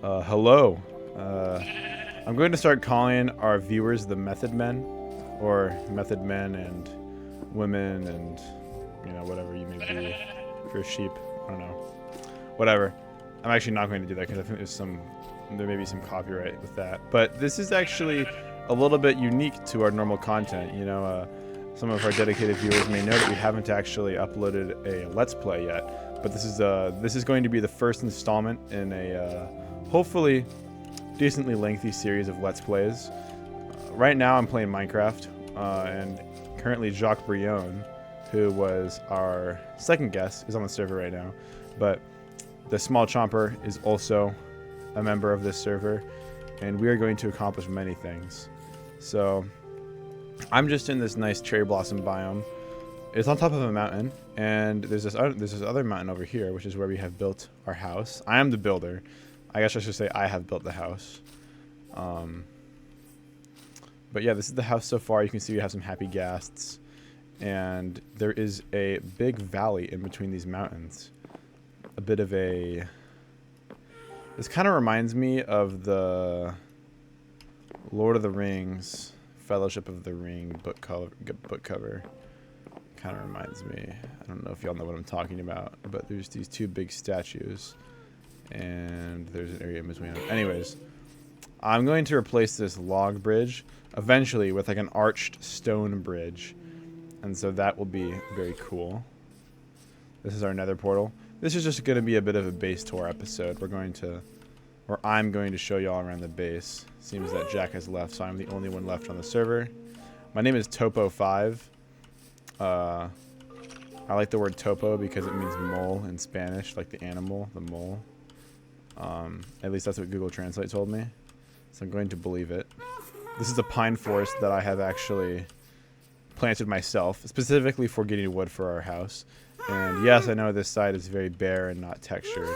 Hello. I'm going to start calling our viewers the Method Men, or Method Men and women and, you know, whatever you may be. If you're a sheep, I don't know. Whatever. I'm actually not going to do that because I think there may be some copyright with that. But this is actually a little bit unique to our normal content. You know, some of our dedicated viewers may know that we haven't actually uploaded a Let's Play yet. But this is going to be the first installment in a hopefully decently lengthy series of Let's Plays. Right now I'm playing Minecraft, and currently Jacques Brion, who was our second guest, is on the server right now. But the small chomper is also a member of this server, and we are going to accomplish many things. So I'm just in this nice cherry blossom biome. It's on top of a mountain, and there's this other mountain over here, which is where we have built our house. I am the builder. I guess I should say I have built the house. But yeah, this is the house so far. You can see we have some happy guests, and there is a big valley in between these mountains. A bit of a... This kind of reminds me of the Lord of the Rings, Fellowship of the Ring book cover. Kind of reminds me. I don't know if y'all know what I'm talking about, but there's these two big statues, and there's an area in between them. Anyways, I'm going to replace this log bridge eventually with like an arched stone bridge, and so that will be very cool. This is our nether portal. This is just going to be a bit of a base tour episode. I'm going to show y'all around the base. Seems that Jack has left, so I'm the only one left on the server. My name is Topo5. I like the word topo because it means mole in Spanish, like the animal, the mole. At least that's what Google Translate told me, so I'm going to believe it. This is a pine forest that I have actually planted myself, specifically for getting wood for our house. And yes, I know this side is very bare and not textured.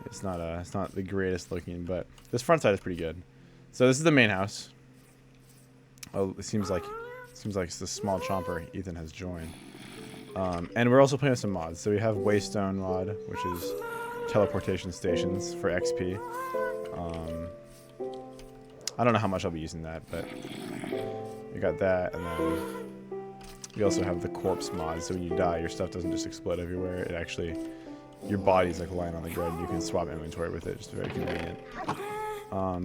It's not the greatest looking, but this front side is pretty good. So this is the main house. Oh, it seems like it's the small chomper Ethan has joined. And we're also playing with some mods. So we have Waystone mod, which is teleportation stations for XP. I don't know how much I'll be using that, but we got that, and then we also have the corpse mod. So when you die, your stuff doesn't just explode everywhere. It actually, your body's like lying on the ground. You can swap inventory with it. Just very convenient.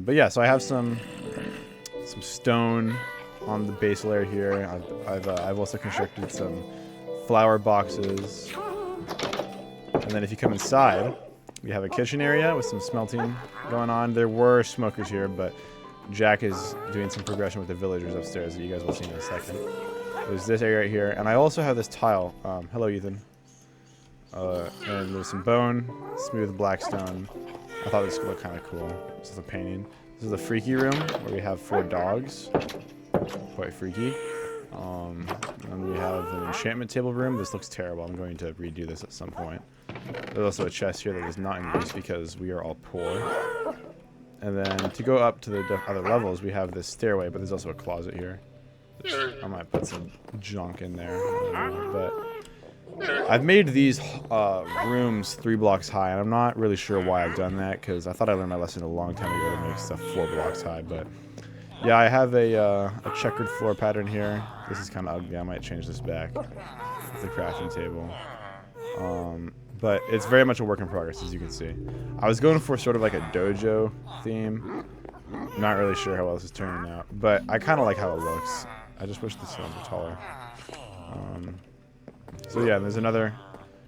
But yeah, so I have some stone on the base layer here. I've also constructed some flower boxes, and then if you come inside, we have a kitchen area with some smelting going on. There were smokers here, but Jack is doing some progression with the villagers upstairs that you guys will see in a second. There's this area right here, and I also have this tile. Hello, Ethan. And there's some bone, smooth black stone. I thought this looked kind of cool. This is a painting. This is the freaky room where we have 4 dogs. Quite freaky. And we have an enchantment table room. This looks terrible. I'm going to redo this at some point. There's also a chest here that is not in use because we are all poor. And then to go up to the other levels, we have this stairway, but there's also a closet here. I might put some junk in there. I don't know, but I've made these rooms 3 blocks high, and I'm not really sure why I've done that, because I thought I learned my lesson a long time ago to make stuff 4 blocks high, but yeah, I have a checkered floor pattern here. This is kind of ugly. I might change this back. It's a crafting table. But it's very much a work in progress, as you can see. I was going for sort of like a dojo theme. Not really sure how well this is turning out, but I kind of like how it looks. I just wish the ceilings were taller. So yeah, there's another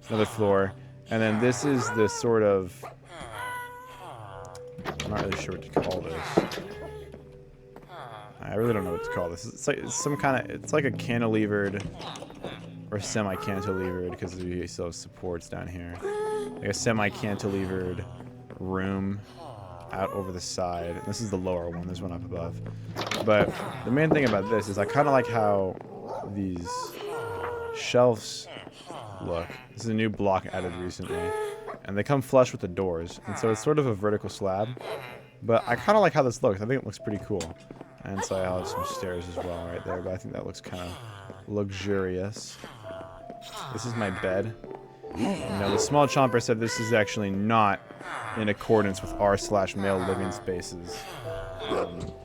floor, and then this is the sort of, I'm not really sure what to call this. I really don't know what to call this. It's like it's like a cantilevered or semi-cantilevered, because we still have supports down here. Like a semi-cantilevered room out over the side. This is the lower one. There's one up above. But the main thing about this is I kind of like how these shelves look. This is a new block added recently, and they come flush with the doors, and so it's sort of a vertical slab. But I kind of like how this looks. I think it looks pretty cool. And so I have some stairs as well right there, but I think that looks kind of luxurious. This is my bed. You know, the small chomper said this is actually not in accordance with r/male living spaces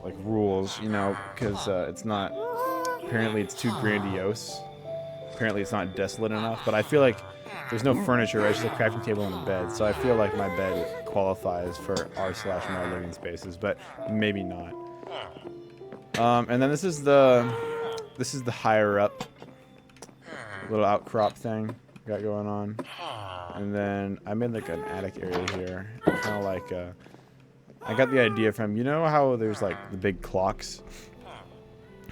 like rules, you know, because it's not, apparently it's too grandiose. Apparently it's not desolate enough, but I feel like there's no furniture, right? It's just a crafting table and a bed, so I feel like my bed qualifies for r/male living spaces, but maybe not. And then this is the higher up little outcrop thing got going on. And then I made like an attic area here. Kind of like, I got the idea from, you know how there's like the big clocks?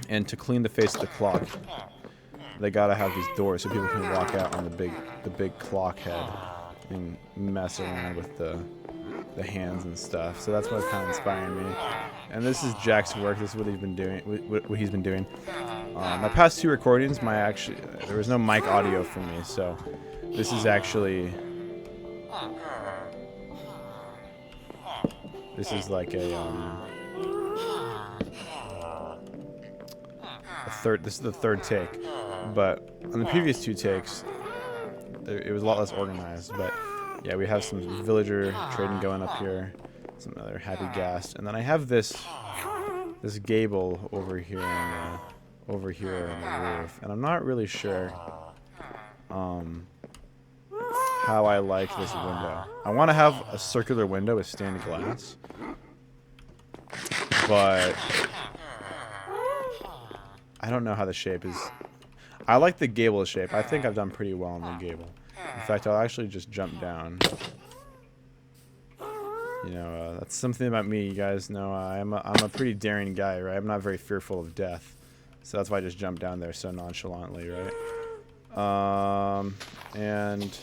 And to clean the face of the clock, they gotta have these doors so people can walk out on the big clock head and mess around with the hands and stuff. So that's what's kind of inspiring me. And this is Jack's work. This is what he's been doing. What he's been doing. My past 2 recordings, there was no mic audio for me, so this is actually, this is like this is the third take, but on the previous 2 takes, it was a lot less organized. But yeah, we have some villager trading going up here, some other happy gas, and then I have this gable over here on the roof, and I'm not really sure how I like this window. I want to have a circular window with stained glass, but I don't know how the shape is. I like the gable shape. I think I've done pretty well on the gable. In fact, I'll actually just jump down. You know, that's something about me. You guys know I'm a pretty daring guy, right? I'm not very fearful of death, so that's why I just jumped down there so nonchalantly, right? And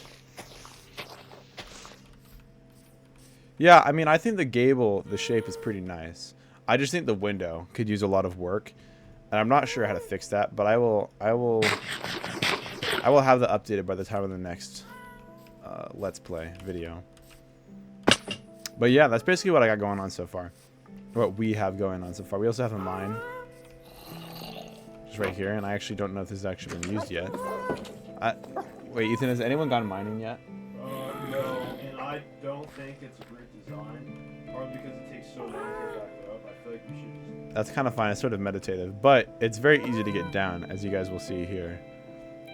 yeah, I mean, I think the gable, the shape is pretty nice. I just think the window could use a lot of work, and I'm not sure how to fix that. But I will have that updated by the time of the next Let's Play video. But yeah, that's basically what I got going on so far. What we have going on so far. We also have a mine. Just right here, and I actually don't know if this has actually been used yet. Wait, Ethan, has anyone gone mining yet? No, and I don't think it's a great design. Partly because it takes so long to get back up. I feel like we should just... That's kind of fine. It's sort of meditative, but it's very easy to get down, as you guys will see here.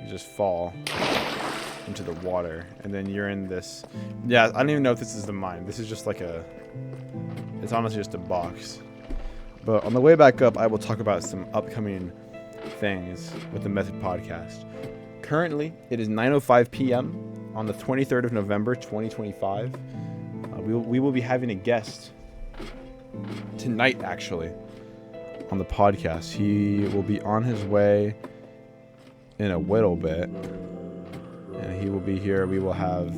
You just fall into the water, and then you're in this. Yeah, I don't even know if this is the mine. This is just like it's honestly just a box. But on the way back up, I will talk about some upcoming things with the Method Podcast. Currently, it is 9:05 p.m. on the 23rd of November, 2025. We will be having a guest tonight, actually, on the podcast. He will be on his way in a little bit, and he will be here. We will have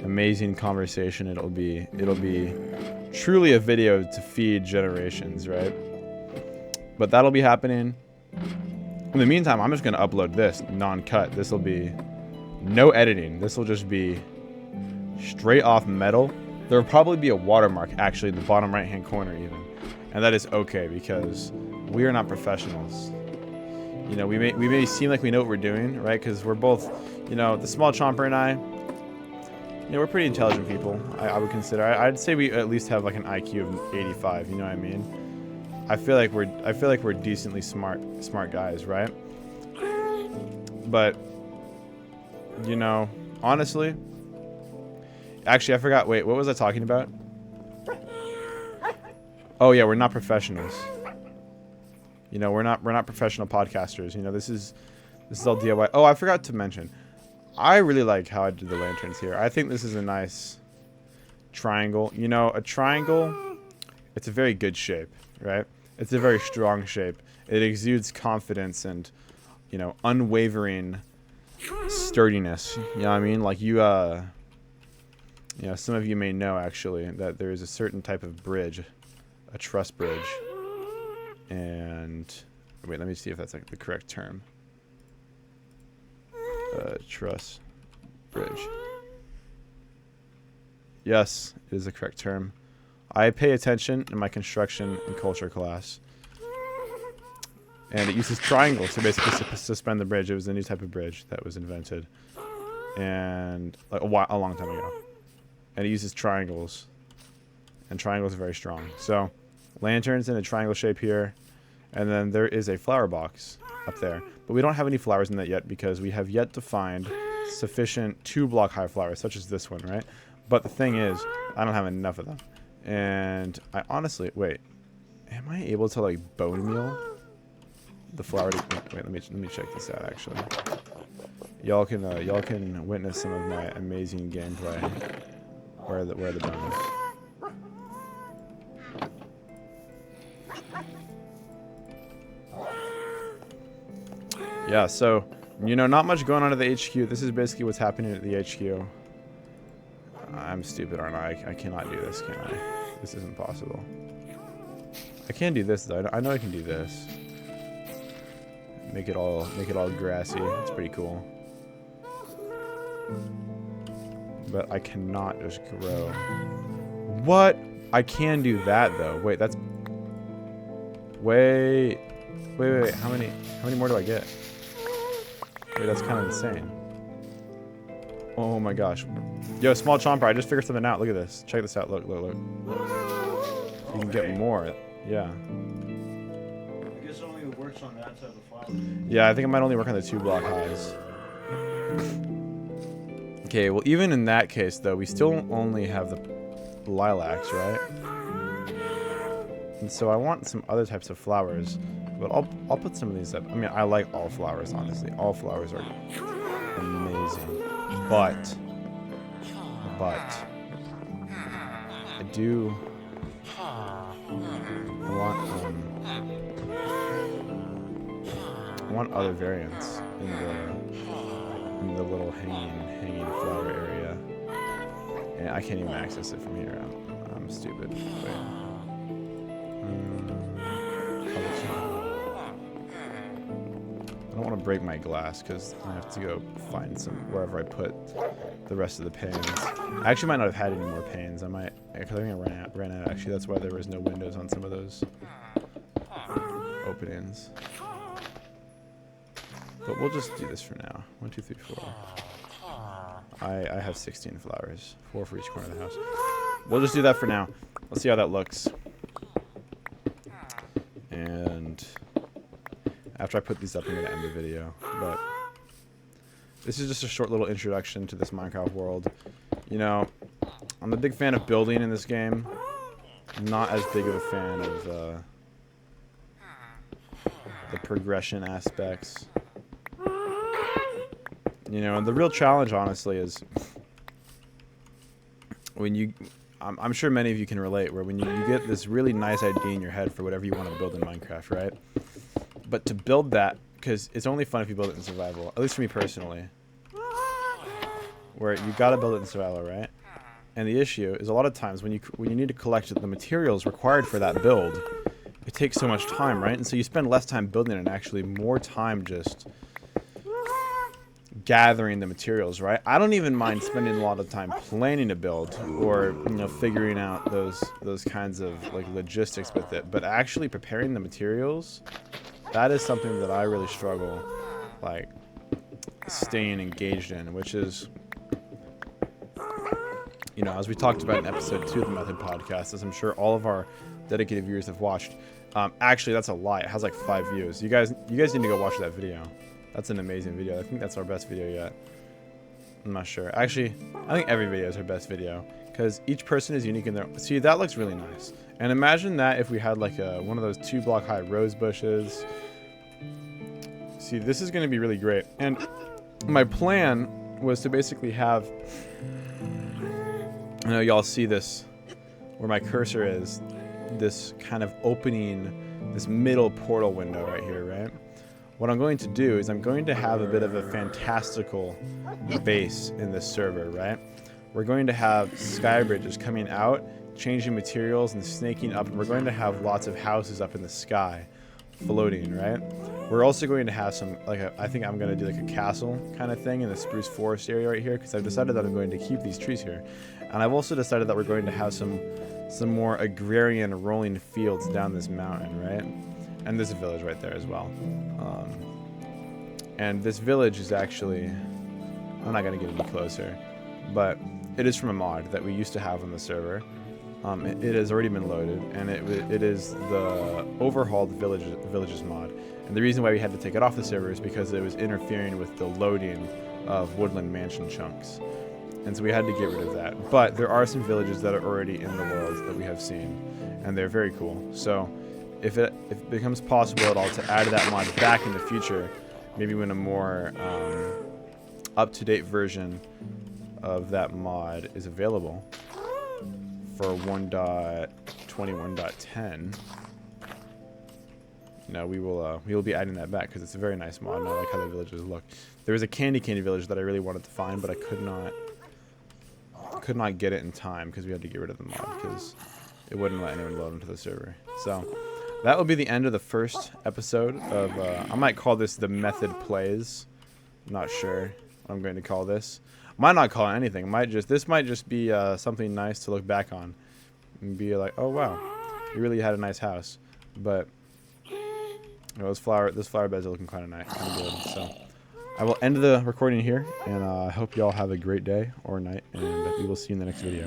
amazing conversation. It'll be truly a video to feed generations, right? But that'll be happening. In the meantime, I'm just going to upload this non-cut. This will be no editing. This will just be straight off metal. There will probably be a watermark actually in the bottom right hand corner even, and that is okay because we are not professionals. You know, we may seem like we know what we're doing, right? Because we're both, you know, the small chomper and I, you know, we're pretty intelligent people. I would consider. I'd say we at least have like an IQ of 85. You know what I mean? I feel like we're decently smart guys, right? But you know, honestly, actually, I forgot. Wait, what was I talking about? Oh yeah, we're not professionals. You know, we're not professional podcasters. You know, this is all DIY. Oh, I forgot to mention, I really like how I did the lanterns here. I think this is a nice triangle. You know, a triangle, it's a very good shape, right? It's a very strong shape. It exudes confidence and, you know, unwavering sturdiness. You know what I mean? Like you know, some of you may know actually that there is a certain type of bridge, a truss bridge. And wait, let me see if that's like the correct term. Truss bridge. Yes, it is the correct term. I pay attention in my construction and culture class. And it uses triangles to basically suspend the bridge. It was a new type of bridge that was invented. and like a long time ago. And it uses triangles, and triangles are very strong. So, lanterns in a triangle shape here, and then there is a flower box up there. But we don't have any flowers in that yet because we have yet to find sufficient 2-block high flowers, such as this one, right? But the thing is, I don't have enough of them. And I honestly, wait, am I able to like bone meal the flower? Wait, let me check this out. Actually, y'all can witness some of my amazing gameplay. Where are the bones? Yeah, so, you know, not much going on at the HQ. This is basically what's happening at the HQ. I'm stupid, aren't I? I cannot do this, can I? This isn't possible. I can do this, though. I know I can do this. Make it all grassy. That's pretty cool. But I cannot just grow. What? I can do that, though. Wait, that's... Wait. How many more do I get? Wait, that's kind of insane. Oh my gosh. Yo, small chomper, I just figured something out. Look at this. Check this out. Look. You can get more. Yeah. I guess it only works on that type of flower. Yeah, I think it might only work on the 2-block highs. Okay, well, even in that case, though, we still only have the lilacs, right? And so I want some other types of flowers. But I'll put some of these up. I mean, I like all flowers, honestly. All flowers are amazing. But I do... I want other variants in the little hanging flower area. And I can't even access it from here. I'm stupid. Wait. I don't want to break my glass because I have to go find some wherever I put the rest of the panes. I actually might not have had any more panes. I think I ran out. Actually, that's why there was no windows on some of those openings. But we'll just do this for now. 1, 2, 3, 4. I have 16 flowers, 4 for each corner of the house. We'll just do that for now. Let's see how that looks. And after I put these up, I'm going to end the video. But this is just a short little introduction to this Minecraft world. You know, I'm a big fan of building in this game. I'm not as big of a fan of the progression aspects. You know, and the real challenge, honestly, is when you... I'm sure many of you can relate, where when you get this really nice idea in your head for whatever you want to build in Minecraft, right? But to build that, because it's only fun if you build it in survival, at least for me personally, where you gotta build it in survival, right? And the issue is a lot of times when you need to collect the materials required for that build, it takes so much time, right? And so you spend less time building it and actually more time just gathering the materials, right? I don't even mind spending a lot of time planning a build or, you know, figuring out those kinds of like logistics with it, but actually preparing the materials, that is something that I really struggle like staying engaged in, which is, you know, as we talked about in episode 2 of the Method podcast, as I'm sure all of our dedicated viewers have watched. Actually, that's a lie. It has like 5 views. You guys need to go watch that video. That's an amazing video. I think that's our best video yet. I'm not sure. Actually, I think every video is our best video because each person is unique in their... See, that looks really nice. And imagine that if we had like one of those 2-block high rose bushes. See, this is going to be really great. And my plan was to basically have... I know y'all see this where my cursor is. This kind of opening, this middle portal window right here, right? What I'm going to do is I'm going to have a bit of a fantastical base in this server, right? We're going to have sky bridges coming out, changing materials and snaking up, and we're going to have lots of houses up in the sky floating, right? We're also going to have some, I think I'm going to do like a castle kind of thing in the spruce forest area right here because I've decided that I'm going to keep these trees here. And I've also decided that we're going to have some more agrarian rolling fields down this mountain, right? And there's a village right there as well. And this village is actually I'm not gonna get any closer, but it is from a mod that we used to have on the server. It has already been loaded, and it is the overhauled villages mod. And the reason why we had to take it off the server is because it was interfering with the loading of woodland mansion chunks. And so we had to get rid of that. But there are some villages that are already in the world that we have seen, and they're very cool. So if it becomes possible at all to add that mod back in the future, maybe when a more up-to-date version of that mod is available for 1.21.10, we will be adding that back because it's a very nice mod and I like how the villages look. There was a candy village that I really wanted to find, but I could not get it in time because we had to get rid of the mod because it wouldn't let anyone load into the server. So that will be the end of the first episode of I might call this the method plays. I'm not sure what I'm going to call this. Might not call it anything. This might just be something nice to look back on and be like, oh wow, you really had a nice house. But this flower beds are looking kind of nice, kind of good. So I will end the recording here, and I hope you all have a great day or night, and we will see you in the next video.